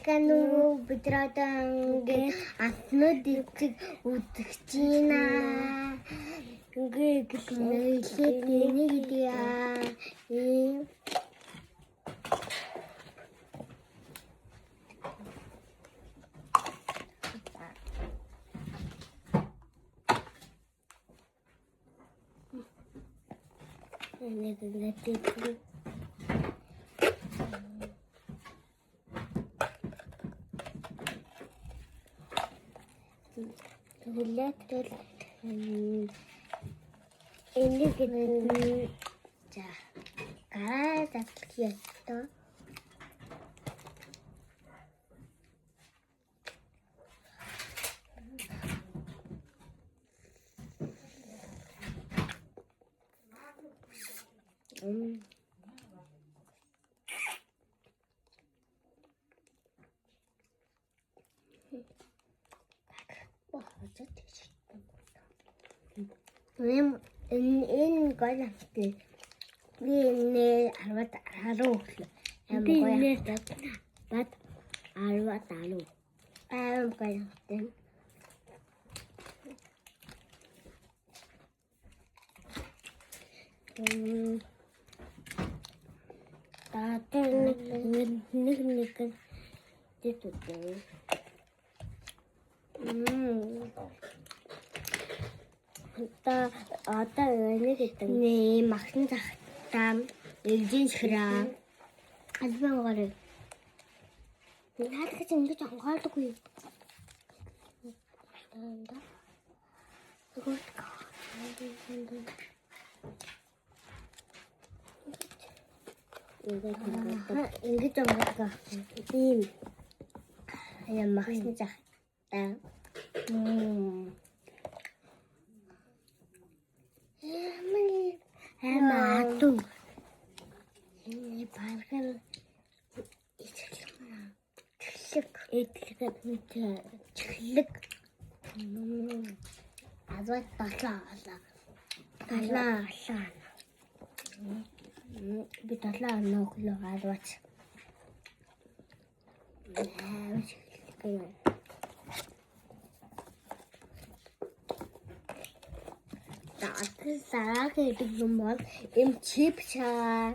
кануу бидрата ингээд атнууд ичиг үдгэж байна. Ингээд нэлээд нэг идея. Нэг Летел энийг за гараад авчих ёстой. Энэ гойнастай би энэ 10 өглөө амгой бат 10 гойнастай таатар нэг дэтүтэй одоо нэг гэдэг нэ махсан захтаа элжин шираа албан гарыг наадах ингэж ангаалдаггүй ингэж ангаалдаг ийм яа махсан захтаа Амаату. Энэ паркер чихлэг. Азад талаа. Би талаа нөглөө азад. Сараа гэдэг юм бол эм чипчаа.